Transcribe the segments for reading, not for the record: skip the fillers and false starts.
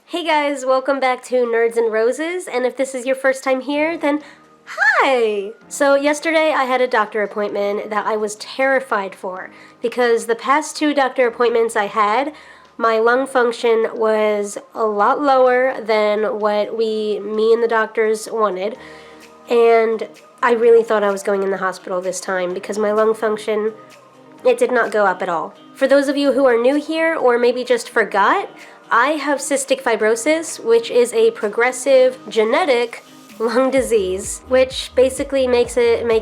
Hey guys, welcome back to Nerds and Roses, and if this is your first time here, then hi! So yesterday I had a doctor appointment that I was terrified for, because the past two doctor appointments I had, my lung function was a lot lower than what me and the doctors wanted, and I really thought I was going in the hospital this time because my lung function, it did not go up at all. For those of you who are new here, or maybe just forgot, I have cystic fibrosis, which is a progressive genetic lung disease, which basically makes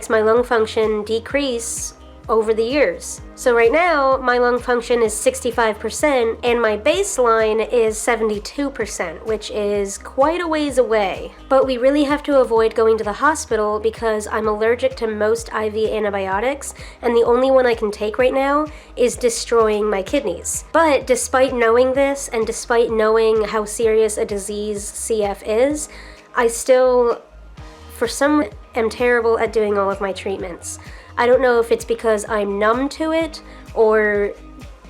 my lung function decrease over the years. So right now, my lung function is 65%, and my baseline is 72%, which is quite a ways away. But we really have to avoid going to the hospital because I'm allergic to most IV antibiotics, and the only one I can take right now is destroying my kidneys. But despite knowing this, and despite knowing how serious a disease CF is, I still, for some reason, am terrible at doing all of my treatments. I don't know if it's because I'm numb to it, or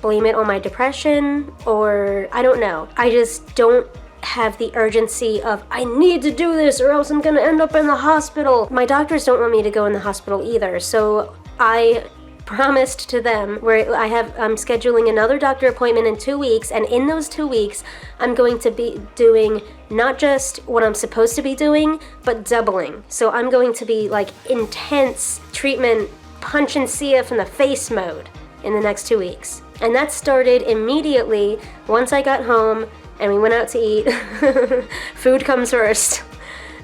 blame it on my depression, or I don't know. I just don't have the urgency of, I need to do this or else I'm gonna end up in the hospital. My doctors don't want me to go in the hospital either, so I promised to them where I'm scheduling another doctor appointment in 2 weeks, and in those 2 weeks I'm going to be doing not just what I'm supposed to be doing, but doubling. So I'm going to be like intense treatment, punch and CF in the face mode in the next 2 weeks. And that started immediately once I got home and we went out to eat. Food comes first.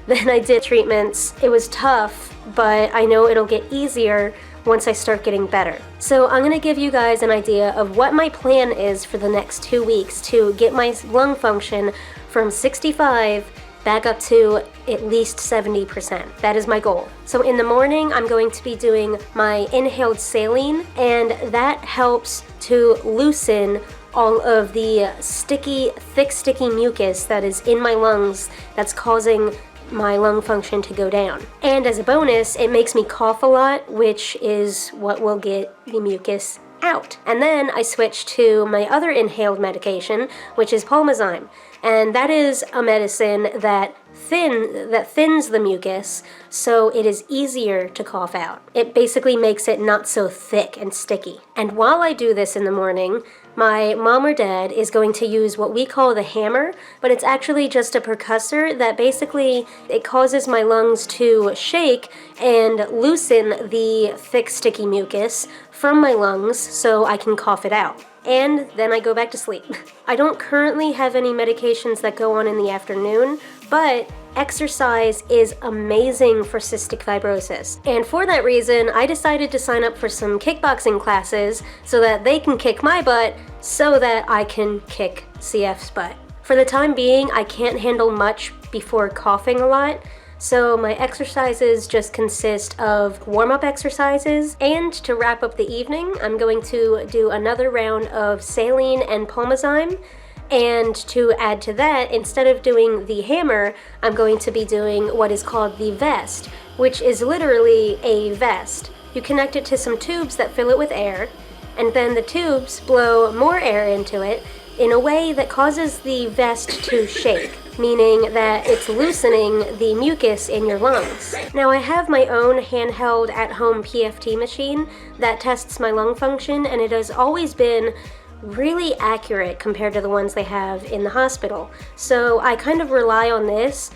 Then I did treatments. It was tough, but I know it'll get easier once I start getting better. So I'm gonna give you guys an idea of what my plan is for the next 2 weeks to get my lung function from 65 back up to at least 70%. That is my goal. So in the morning, I'm going to be doing my inhaled saline, and that helps to loosen all of the thick sticky mucus that is in my lungs that's causing my lung function to go down. And as a bonus, it makes me cough a lot, which is what will get the mucus out. And then I switch to my other inhaled medication, which is Pulmozyme. And that is a medicine that thins the mucus, so it is easier to cough out. It basically makes it not so thick and sticky. And while I do this in the morning, my mom or dad is going to use what we call the hammer, but it's actually just a percussor that basically it causes my lungs to shake and loosen the thick sticky mucus from my lungs so I can cough it out. And then I go back to sleep. I don't currently have any medications that go on in the afternoon, but exercise is amazing for cystic fibrosis. And for that reason, I decided to sign up for some kickboxing classes so that they can kick my butt so that I can kick CF's butt. For the time being, I can't handle much before coughing a lot, so my exercises just consist of warm-up exercises, and to wrap up the evening, I'm going to do another round of saline and Pulmozyme. And to add to that, instead of doing the hammer, I'm going to be doing what is called the vest, which is literally a vest. You connect it to some tubes that fill it with air, and then the tubes blow more air into it in a way that causes the vest to shake, meaning that it's loosening the mucus in your lungs. Now, I have my own handheld at-home PFT machine that tests my lung function, and it has always been really accurate compared to the ones they have in the hospital. So I kind of rely on this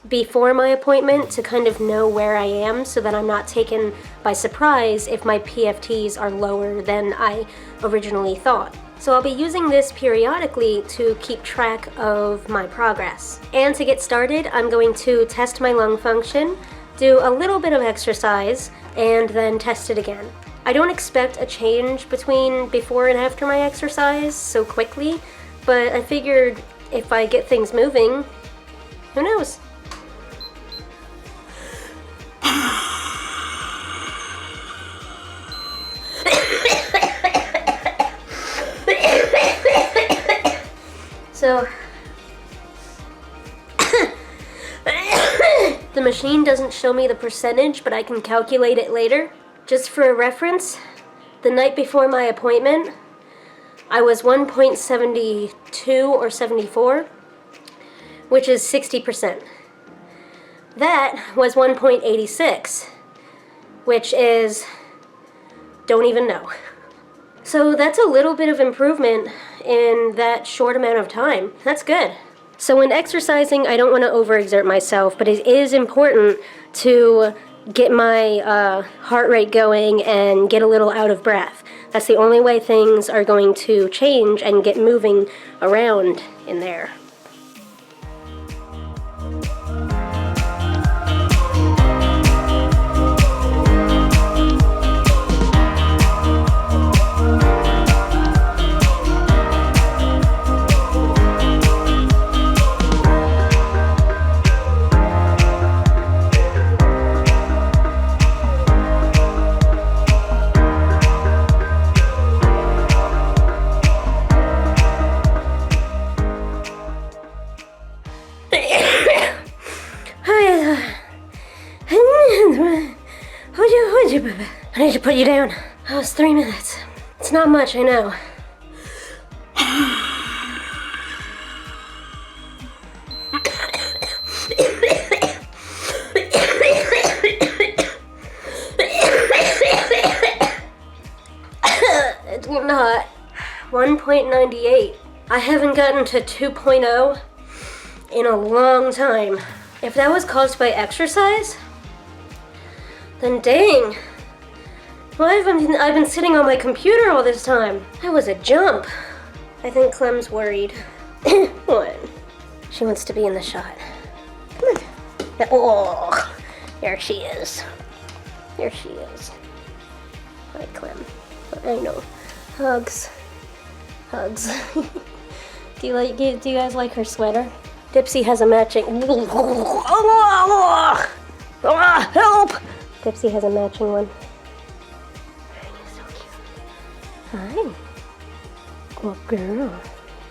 before my appointment to kind of know where I am so that I'm not taken by surprise if my PFTs are lower than I originally thought. So I'll be using this periodically to keep track of my progress. And to get started, I'm going to test my lung function, do a little bit of exercise, and then test it again. I don't expect a change between before and after my exercise so quickly, but I figured if I get things moving, who knows? So, the machine doesn't show me the percentage, but I can calculate it later. Just for a reference, the night before my appointment, I was 1.72 or 74, which is 60%. That was 1.86, which is, don't even know. So that's a little bit of improvement in that short amount of time. That's good. So when exercising, I don't want to overexert myself, but it is important to get my heart rate going and get a little out of breath. That's the only way things are going to change and get moving around in there. I need to put you down. That was 3 minutes. It's not much, I know. It's not. 1.98. I haven't gotten to 2.0 in a long time. If that was caused by exercise, then dang. Why have I've been sitting on my computer all this time? That was a jump. I think Clem's worried. What? She wants to be in the shot. Come on. Oh, there she is. There she is. Hi, Clem. I know. Hugs. Hugs. Do you guys like her sweater? Dipsy has a matching. Help! Dipsy has a matching one. Hi. Good girl.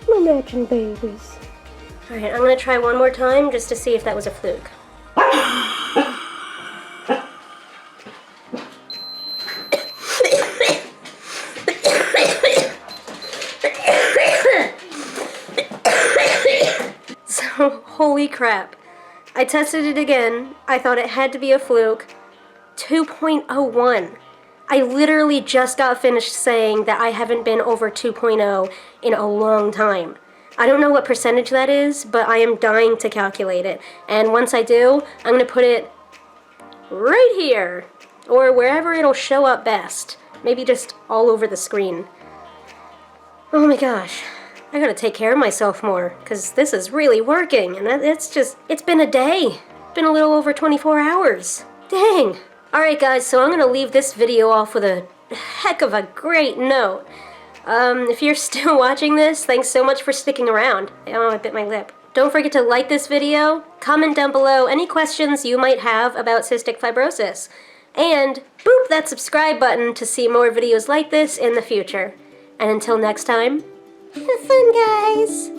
My matching babies. Alright, I'm gonna try one more time just to see if that was a fluke. So, holy crap. I tested it again. I thought it had to be a fluke. 2.01. I literally just got finished saying that I haven't been over 2.0 in a long time. I don't know what percentage that is, but I am dying to calculate it. And once I do, I'm going to put it right here, or wherever it'll show up best. Maybe just all over the screen. Oh my gosh. I gotta take care of myself more, because this is really working, and it's been a day. It's been a little over 24 hours. Dang. Alright guys, so I'm gonna leave this video off with a heck of a great note. If you're still watching this, thanks so much for sticking around. Oh, I bit my lip. Don't forget to like this video, comment down below any questions you might have about cystic fibrosis, and boop that subscribe button to see more videos like this in the future. And until next time, have fun, guys!